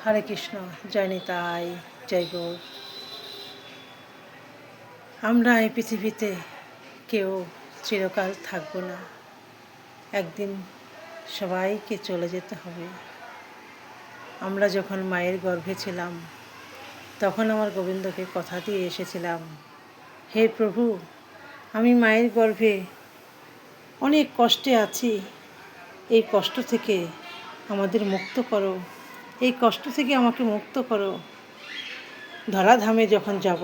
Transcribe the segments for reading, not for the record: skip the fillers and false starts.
হরে কৃষ্ণ, জয় নিতাই, জয় গৌর। আমরা এই পৃথিবীতে কেউ চিরকাল থাকবো না। একদিন সবাইকে চলে যেতে হবে। আমরা যখন মায়ের গর্ভে ছিলাম তখন আমার গোবিন্দকে কথা দিয়ে এসেছিলাম, হে প্রভু, আমি মায়ের গর্ভে অনেক কষ্টে আছি, এই কষ্ট থেকে আমাদের মুক্ত করো, এই কষ্ট থেকে আমাকে মুক্ত করো। ধরাধামে যখন যাব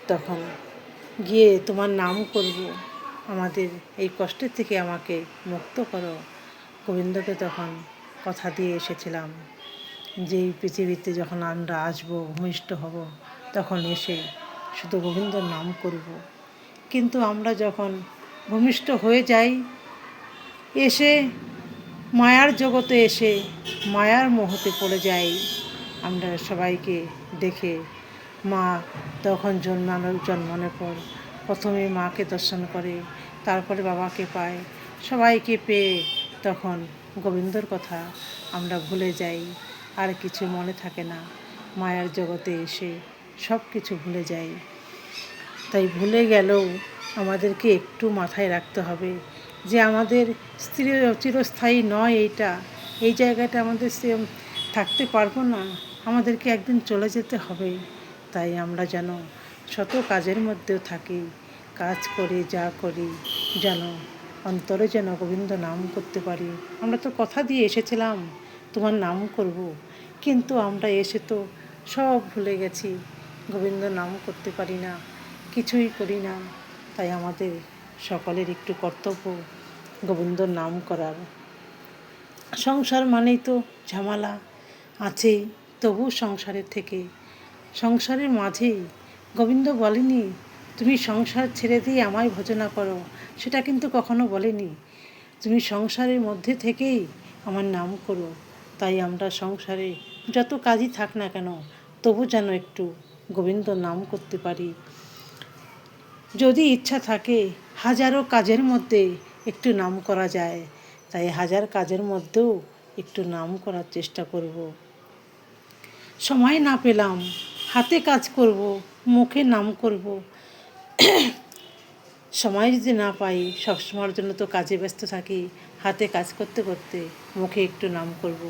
তখন গিয়ে তোমার নাম করব, আমাদের এই কষ্টের থেকে আমাকে মুক্ত করো। গোবিন্দকে তখন কথা দিয়ে এসেছিলাম যে এই পৃথিবীতে যখন আমরা আসবো, ভূমিষ্ঠ হব, তখন এসে শুধু গোবিন্দর নাম করব। কিন্তু আমরা যখন ভূমিষ্ঠ হয়ে যাই, এসে মায়ার জগতে এসে মায়ার মোহতে পড়ে যাই। আমরা সবাইকে দেখে মা তখন জন্মানোর পর প্রথমে মাকে দর্শন করে, তারপরে বাবাকে পায়। সবাইকে পেয়ে তখন গোবিন্দর কথা আমরা ভুলে যাই, আর কিছু মনে থাকে না। মায়ার জগতে এসে সব কিছু ভুলে যাই। তাই ভুলে গেলেও আমাদেরকে একটু মাথায় রাখতে হবে যে আমাদের চিরস্থায়ী নয় এইটা, এই জায়গাটা আমাদের থাকতে পারবো না, আমাদেরকে একদিন চলে যেতে হবে। তাই আমরা যেন শত কাজের মধ্যেও থাকি, কাজ করি যা করি যেন অন্তরে যেন গোবিন্দ নাম করতে পারি। আমরা তো কথা দিয়ে এসেছিলাম তোমার নাম করব, কিন্তু আমরা এসে তো সব ভুলে গেছি, গোবিন্দ নাম করতে পারি না, কিছুই করি না। তাই আমাদের সকলের একটু কর্তব্য গোবিন্দর নাম করার। সংসার মানেই তো ঝামেলা আছেই, তবু সংসারের মাঝেই গোবিন্দ বলেনি তুমি সংসার ছেড়ে দিয়ে আমায় ভজনা করো, সেটা কিন্তু কখনো বলেনি। তুমি সংসারের মধ্যে থেকেই আমার নাম করো। তাই আমরা সংসারে যত কাজই থাক না কেন, তবু যেন একটু গোবিন্দ নাম করতে পারি। যদি ইচ্ছা থাকে হাজারো কাজের মধ্যে একটু নাম করা যায়, তাই হাজার কাজের মধ্যেও একটু নাম করার চেষ্টা করব। সময় না পেলাম, হাতে কাজ করব, মুখে নাম করব। সময় যদি না পাই, সবসময়ের জন্য তো কাজে ব্যস্ত থাকি, হাতে কাজ করতে করতে মুখে একটু নাম করব।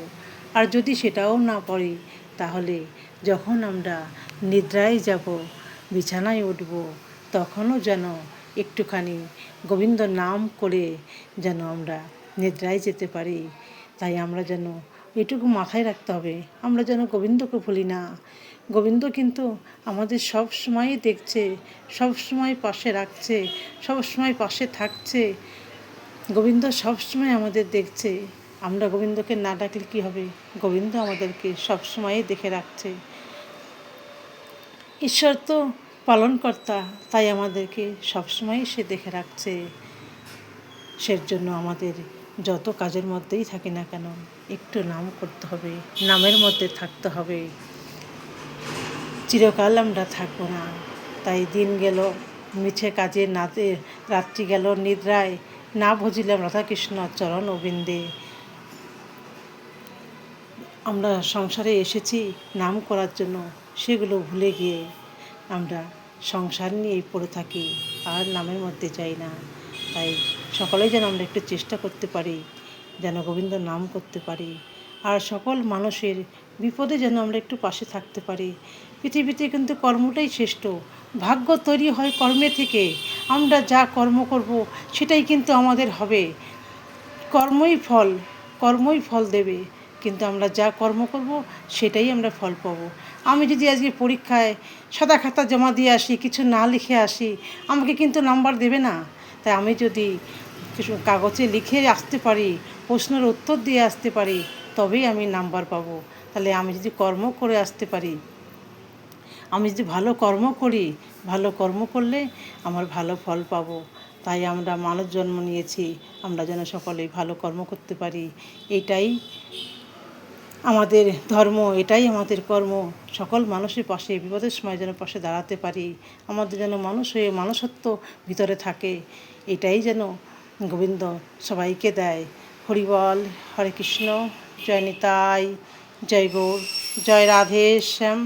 আর যদি সেটাও না পারি, তাহলে যখন আমরা নিদ্রায় যাব, বিছানায় উঠব, তখনও যেন একটুখানি গোবিন্দ নাম করে যেন আমরা নিদ্রায় যেতে পারি। তাই আমরা যেন এটুকু মাথায় রাখতে হবে, আমরা যেন গোবিন্দকে ভুলি না। গোবিন্দ কিন্তু আমাদের সব সময়ই দেখছে, সব সময় পাশে রাখছে, সব সময় পাশে থাকছে। গোবিন্দ সব সময় আমাদের দেখছে। আমরা গোবিন্দকে না ডাকলে কী হবে? গোবিন্দ আমাদেরকে সব সময়ই দেখে রাখছে। ঈশ্বর তো পালনকর্তা, তাই আমাদেরকে সবসময়ই সে দেখে রাখছে। সেজন্য আমাদের যত কাজের মধ্যেই থাকি না কেন, একটু নাম করতে হবে, নামের মধ্যে থাকতে হবে। চিরকাল আমরা থাকবো না। তাই দিন গেল মিছে কাজে, নাতে রাত্রি গেল নিদ্রায়, না ভজিলাম রাধাকৃষ্ণ চরণ অবিন্দে। আমরা সংসারে এসেছি নাম করার জন্য, সেগুলো ভুলে গিয়ে আমরা সংসার নিয়েই পড়ে থাকি, আর নামের মধ্যে যাই না। তাই সকলেই যেন আমরা একটু চেষ্টা করতে পারি, যেন গোবিন্দ নাম করতে পারি, আর সকল মানুষের বিপদে যেন আমরা একটু পাশে থাকতে পারি। পৃথিবীতে কিন্তু কর্মটাই শ্রেষ্ঠ, ভাগ্য তৈরি হয় কর্মে থেকে। আমরা যা কর্ম করব সেটাই কিন্তু আমাদের হবে, কর্মই ফল দেবে। কিন্তু আমরা যা কর্ম করব সেটাই আমরা ফল পাবো। আমি যদি আজকে পরীক্ষায় সাদা খাতা জমা দিয়ে আসি, কিছু না লিখে আসি, আমাকে কিন্তু নাম্বার দেবে না। তাই আমি যদি কিছু কাগজে লিখে আসতে পারি, প্রশ্নের উত্তর দিয়ে আসতে পারি, তবেই আমি নাম্বার পাবো। তাহলে আমি যদি কর্ম করে আসতে পারি, আমি যদি ভালো কর্ম করি, ভালো কর্ম করলে আমার ভালো ফল পাবো। তাই আমরা মানুষ জন্ম নিয়েছি, আমরা যেন সকলেই ভালো কর্ম করতে পারি। এটাই আমাদের ধর্ম, এটাই আমাদের কর্ম। সকল মানুষের পাশে বিপদের সময় যেন পাশে দাঁড়াতে পারি, আমাদের যেন মানুষ হয়ে মানুষত্ব ভিতরে থাকে, এটাই যেন গোবিন্দ সবাইকে দেয়। হরি বল, হরে কৃষ্ণ, জয় নিতাই, জয় গৌর। জয় রাধে শ্যাম।